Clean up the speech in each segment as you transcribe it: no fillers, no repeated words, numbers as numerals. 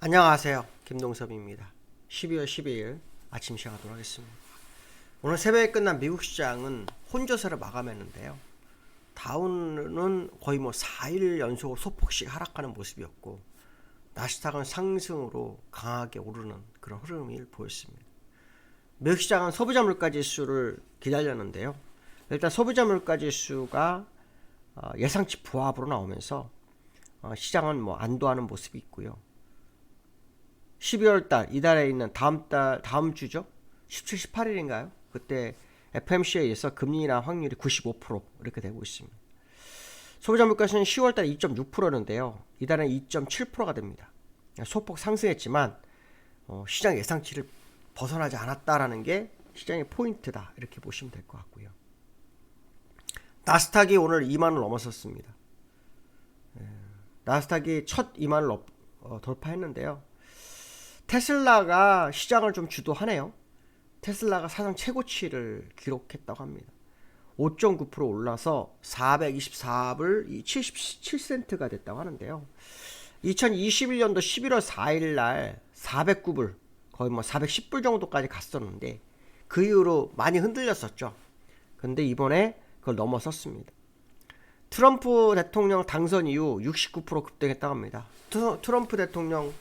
안녕하세요. 김동섭입니다. 12월 12일 아침 시작하도록 하겠습니다. 오늘 새벽에 끝난 미국 시장은 혼조세를 마감했는데요. 다우는 거의 4일 연속으로 소폭씩 하락하는 모습이었고, 나스닥은 상승으로 강하게 오르는 그런 흐름을 보였습니다. 미국 시장은 소비자 물가 지수를 기다렸는데요. 일단 소비자 물가 지수가 예상치 부합으로 나오면서 시장은 안도하는 모습이 있고요. 12월 달, 이달에 있는 다음 주죠? 17, 18일인가요? 그때 FMC에 의해서 금리 인하 확률이 95% 이렇게 되고 있습니다. 소비자 물가는 10월 달에 2.6%인데요. 이달은 2.7%가 됩니다. 소폭 상승했지만 시장 예상치를 벗어나지 않았다라는 게 시장의 포인트다. 이렇게 보시면 될 것 같고요. 나스닥이 오늘 2만을 넘어섰습니다. 나스닥이 첫 2만을 돌파했는데요. 테슬라가 시장을 좀 주도하네요. 테슬라가 사상 최고치를 기록했다고 합니다. 5.9% 올라서 424불 77센트가 됐다고 하는데요. 2021년도 11월 4일 날 409불, 거의 410불 정도까지 갔었는데 그 이후로 많이 흔들렸었죠. 근데 이번에 그걸 넘어섰습니다. 트럼프 대통령 당선 이후 69% 급등했다고 합니다. 트럼프 대통령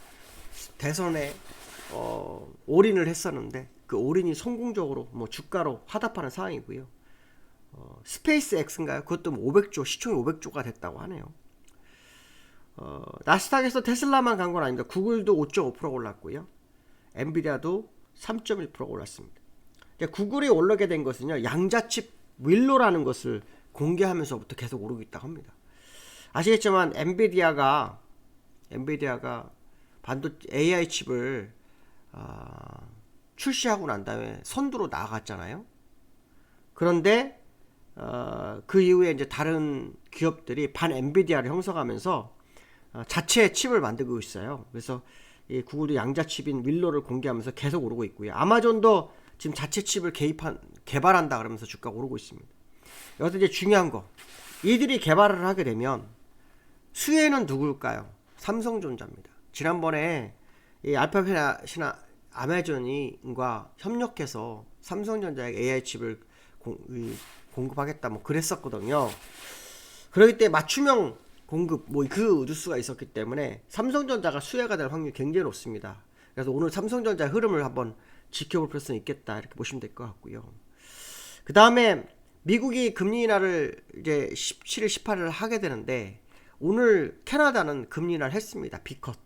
대선에 올인을 했었는데 그 올인이 성공적으로 주가로 화답하는 상황이고요. 스페이스 X인가요? 그것도 500조, 시총이 500조가 됐다고 하네요. 나스닥에서 테슬라만 간 건 아닙니다. 구글도 5.5% 올랐고요. 엔비디아도 3.1% 올랐습니다. 구글이 올라게 된 것은요, 양자칩 윌로라는 것을 공개하면서부터 계속 오르고 있다고 합니다. 아시겠지만 엔비디아가 AI 칩을 출시하고 난 다음에 선두로 나아갔잖아요. 그런데 그 이후에 이제 다른 기업들이 반 엔비디아를 형성하면서 자체 칩을 만들고 있어요. 그래서 이 구글도 양자칩인 윌로를 공개하면서 계속 오르고 있고요. 아마존도 지금 자체 칩을 개발한다 그러면서 주가가 오르고 있습니다. 여기서 이제 중요한 거, 이들이 개발을 하게 되면 수혜는 누굴까요? 삼성전자입니다. 지난번에 이 알파벳이나 아마존과 협력해서 삼성전자에 AI 칩을 공급하겠다 그랬었거든요. 그렇기 때문에 맞춤형 공급 그 뉴스가 있었기 때문에 삼성전자가 수혜가 될 확률이 굉장히 높습니다. 그래서 오늘 삼성전자의 흐름을 한번 지켜볼 필요성이 있겠다 이렇게 보시면 될 것 같고요. 그 다음에 미국이 금리 인하를 이제 17일, 18일 하게 되는데 오늘 캐나다는 금리 인하를 했습니다. B컷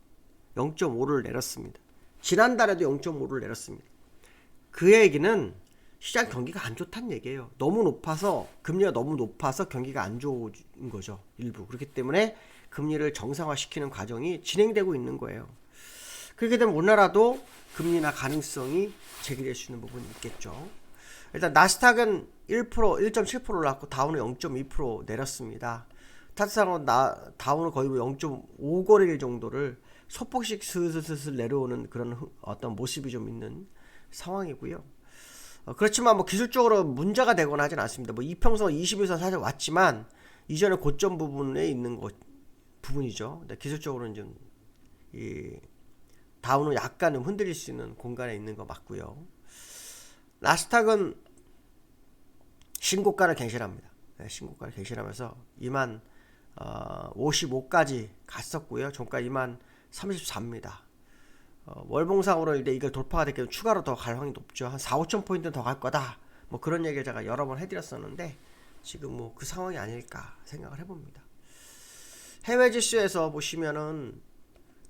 0.5를 내렸습니다. 지난달에도 0.5를 내렸습니다. 그 얘기는 시장 경기가 안 좋다는 얘기예요. 금리가 너무 높아서 경기가 안 좋은 거죠. 일부. 그렇기 때문에 금리를 정상화시키는 과정이 진행되고 있는 거예요. 그렇게 되면 우리나라도 금리 인하 가능성이 제기될 수 있는 부분이 있겠죠. 일단 나스닥은 1.7% 올랐고 다우는 0.2% 내렸습니다. 타스상은 다우는 거의 0.5거래일 정도를 소폭씩 슬슬 내려오는 그런 어떤 모습이 좀 있는 상황이고요. 그렇지만 기술적으로 문제가 되거나 하진 않습니다. 이평선 20일선 사실 왔지만 이전에 고점 부분에 있는 부분이죠. 근데 기술적으로는 좀 다우는 약간 흔들릴 수 있는 공간에 있는 거 맞고요. 나스닥은 신고가를 갱신합니다. 신고가를 갱신하면서 2만 55까지 갔었고요. 종가 2만 34입니다. 월봉상으로 이걸 돌파가 됐기 추가로 더 갈 확률이 높죠. 한 4, 5천 포인트 더 갈 거다. 그런 얘기를 제가 여러 번 해드렸었는데 지금 그 상황이 아닐까 생각을 해봅니다. 해외 지수에서 보시면은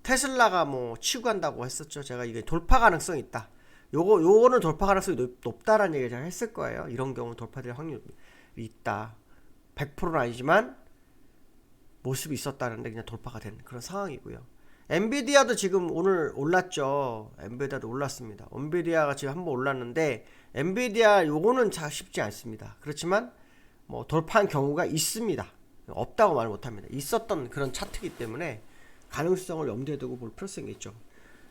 테슬라가 치고 간다고 했었죠. 제가 이게 돌파 가능성이 있다. 요거는 돌파 가능성이 높다라는 얘기를 제가 했을 거예요. 이런 경우는 돌파될 확률이 있다. 100%는 아니지만 모습이 있었다는데 그냥 돌파가 된 그런 상황이고요. 엔비디아도 지금 오늘 올랐죠. 엔비디아도 올랐습니다. 엔비디아가 지금 한번 올랐는데 엔비디아 요거는 쉽지 않습니다. 그렇지만 돌파한 경우가 있습니다. 없다고 말 못합니다. 있었던 그런 차트이기 때문에 가능성을 염두에 두고 볼 필요성이 있죠.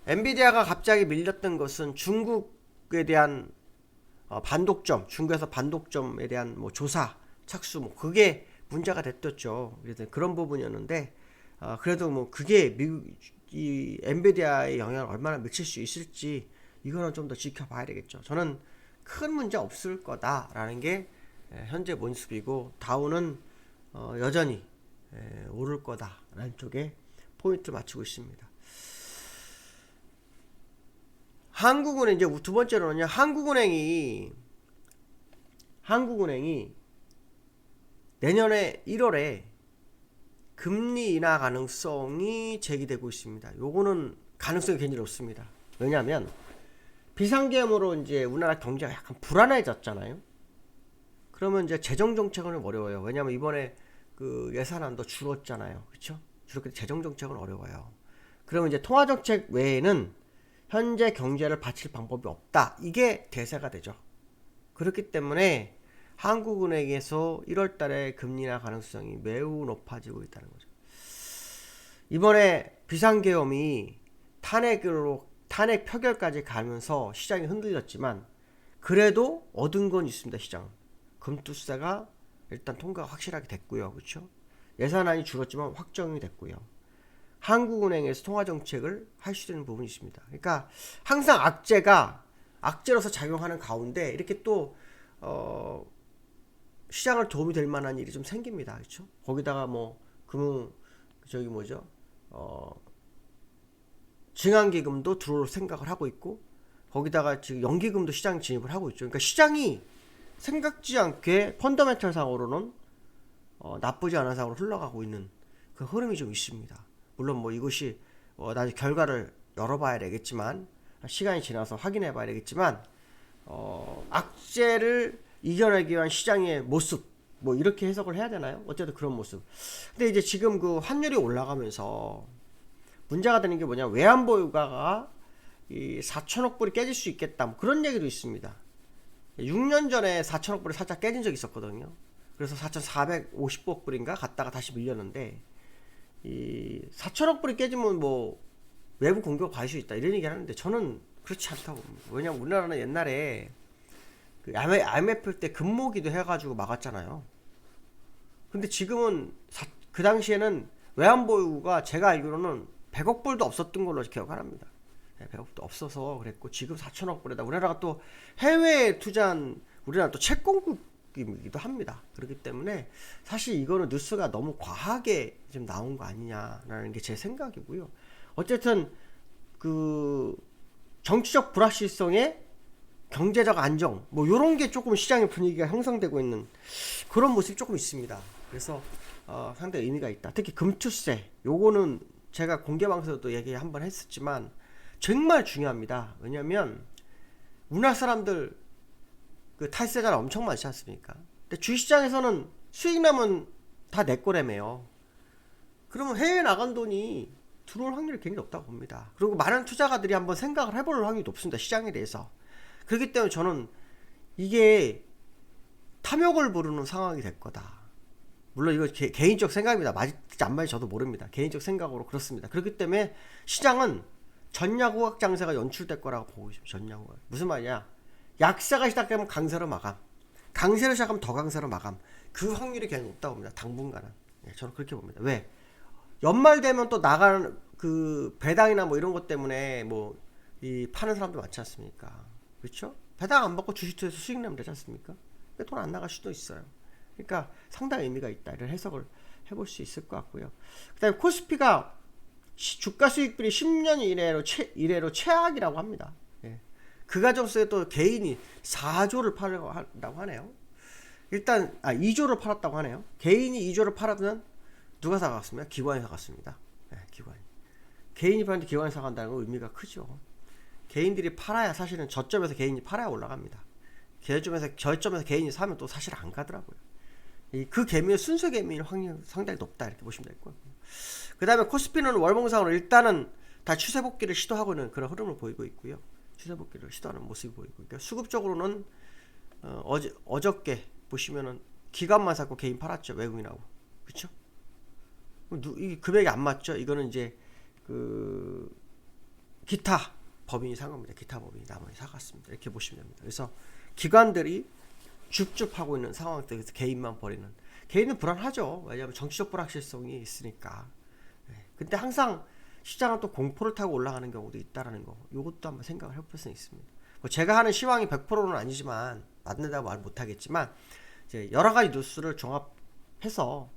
엔비디아가 갑자기 밀렸던 것은 중국에 대한 반독점, 중국에서 반독점에 대한 조사, 착수 그게 문제가 됐었죠. 그래서 그런 부분이었는데 그래도 그게 이 엔비디아의 영향을 얼마나 미칠 수 있을지 이거는 좀 더 지켜봐야 되겠죠. 저는 큰 문제 없을 거다라는 게 현재 모습이고 다우는 여전히 오를 거다라는 쪽에 포인트를 맞추고 있습니다. 한국은행 이제 두 번째로는요. 한국은행이 내년에 1월에 금리 인하 가능성이 제기되고 있습니다. 요거는 가능성이 굉장히 높습니다. 왜냐하면 비상계엄으로 이제 우리나라 경제가 약간 불안해졌잖아요. 그러면 이제 재정 정책은 어려워요. 왜냐하면 이번에 그 예산안도 줄었잖아요. 그렇죠? 줄었기 때문에 재정 정책은 어려워요. 그러면 이제 통화 정책 외에는 현재 경제를 받칠 방법이 없다. 이게 대세가 되죠. 그렇기 때문에 한국은행에서 1월 달에 금리 인하 가능성이 매우 높아지고 있다는 거죠. 이번에 비상계엄이 탄핵 표결까지 가면서 시장이 흔들렸지만 그래도 얻은 건 있습니다. 시장은. 금투세가 일단 통과가 확실하게 됐고요. 그렇죠? 예산안이 줄었지만 확정이 됐고요. 한국은행에서 통화정책을 할 수 있는 부분이 있습니다. 그러니까 항상 악재로서 작용하는 가운데 이렇게 또 시장을 도움이 될 만한 일이 좀 생깁니다. 그렇죠? 거기다가 뭐 증환기금도 들어올 생각을 하고 있고 거기다가 지금 연기금도 시장 진입을 하고 있죠. 그러니까 시장이 생각지 않게 펀더멘털 상으로는 나쁘지 않은 상으로 흘러가고 있는 그 흐름이 좀 있습니다. 물론 뭐 이것이 나중에 결과를 열어봐야 되겠지만 시간이 지나서 확인해봐야 되겠지만 악재를 이겨내기 위한 시장의 모습 뭐 이렇게 해석을 해야 되나요? 어쨌든 그런 모습. 근데 이제 지금 그 환율이 올라가면서 문제가 되는 게 뭐냐, 외환보유가가 이 4천억 불이 깨질 수 있겠다 뭐 그런 얘기도 있습니다. 6년 전에 4천억 불이 살짝 깨진 적이 있었거든요. 그래서 4,450억 불인가 갔다가 다시 밀렸는데 이 4천억 불이 깨지면 뭐 외부 공격 받을 수 있다 이런 얘기 하는데 저는 그렇지 않다고 봅니다. 왜냐면 우리나라는 옛날에 그 IMF 때 금모기도 해가지고 막았잖아요. 근데 지금은 그 당시에는 외환보유가 제가 알기로는 100억 불도 없었던 걸로 기억합니다. 100억도 없어서 그랬고 지금 4천억 불에다 우리나라가 또 해외에 투자한 우리나라 또 채권국이기도 합니다. 그렇기 때문에 사실 이거는 뉴스가 너무 과하게 좀 나온 거 아니냐라는 게 제 생각이고요. 어쨌든 그 정치적 불확실성에 경제적 안정 뭐 요런 게 조금 시장의 분위기가 형성되고 있는 그런 모습이 조금 있습니다. 그래서 상당히 의미가 있다. 특히 금투세 요거는 제가 공개방송에서도 얘기 한번 했었지만 정말 중요합니다. 왜냐면 우리나라 사람들 그 탈세자는 엄청 많지 않습니까? 근데 주식시장에서는 수익 나면 다 내 거라며요. 그러면 해외 나간 돈이 들어올 확률이 굉장히 높다고 봅니다. 그리고 많은 투자가들이 한번 생각을 해볼 확률이 높습니다. 시장에 대해서. 그렇기 때문에 저는 이게 탐욕을 부르는 상황이 될 거다. 물론 이거 개인적 생각입니다. 맞을지 안 맞을지 저도 모릅니다. 개인적 생각으로 그렇습니다. 그렇기 때문에 시장은 전야후각 장세가 연출될 거라고 보고 있습니다. 전야후각. 무슨 말이냐? 약세가 시작되면 강세로 마감. 강세로 시작하면 더 강세로 마감. 그 확률이 굉장히 높다고 봅니다. 당분간은. 네, 저는 그렇게 봅니다. 왜? 연말 되면 또 나가는 그 배당이나 뭐 이런 것 때문에 뭐 이 파는 사람도 많지 않습니까? 그렇죠? 배당 안 받고 주식 투자해서 수익 내면 되지 않습니까? 돈 안 나갈 수도 있어요. 그러니까 상당히 의미가 있다. 이런 해석을 해볼 수 있을 것 같고요. 그 다음에 코스피가 주가 수익률이 10년 이래로 최악이라고 합니다. 예. 그 가정 속에 또 개인이 4조를 팔려고 한다고 하네요. 일단 2조를 팔았다고 하네요. 개인이 2조를 팔았면 누가 사갔습니까? 기관이 사갔습니다. 예, 기관이. 개인이 팔았는데 기관이 사간다는 건 의미가 크죠. 개인들이 팔아야 사실은 저점에서 개인이 팔아야 올라갑니다. 저점에서 개인이 사면 또 사실 안 가더라고요. 그 개미의 순서 개미일 확률이 상당히 높다 이렇게 보시면 될 거고요. 그 다음에 코스피는 월봉상으로 일단은 다 추세 복귀를 시도하고 있는 그런 흐름을 보이고 있고요. 추세 복귀를 시도하는 모습이 보이고 있고요. 수급적으로는 어저께 보시면은 기관만 샀고 개인 팔았죠. 외국인하고. 그쵸? 이 금액이 안 맞죠? 이거는 이제 그 기타 법인이 산 겁니다. 기타 법인이 나머지 사갔습니다. 이렇게 보시면 됩니다. 그래서 기관들이 줍줍하고 있는 상황 때에서 개인만 버리는. 개인은 불안하죠. 왜냐하면 정치적 불확실성이 있으니까. 근데 항상 시장은 또 공포를 타고 올라가는 경우도 있다라는 거. 이것도 한번 생각을 해볼 수 있습니다. 뭐 제가 하는 시황이 100%는 아니지만 맞는다고 말 못하겠지만 이제 여러 가지 뉴스를 종합해서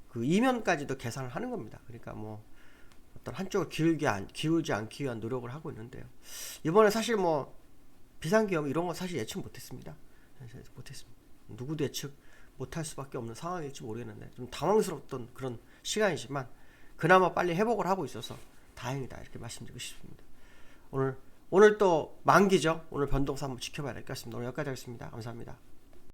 그 이면까지도 계산을 하는 겁니다. 그러니까 뭐 어떤 한쪽을 기울지 않기 위한 노력을 하고 있는데요. 이번에 사실 뭐 비상계엄 이런 거 사실 예측 못했습니다. 못했습니다. 누구도 예측 못할 수밖에 없는 상황일지 모르겠는데 좀 당황스럽던 그런 시간이지만 그나마 빨리 회복을 하고 있어서 다행이다 이렇게 말씀드리고 싶습니다. 오늘 또 만기죠. 오늘 변동사 한번 지켜봐야 될 것 같습니다. 오늘 여기까지 하겠습니다. 감사합니다.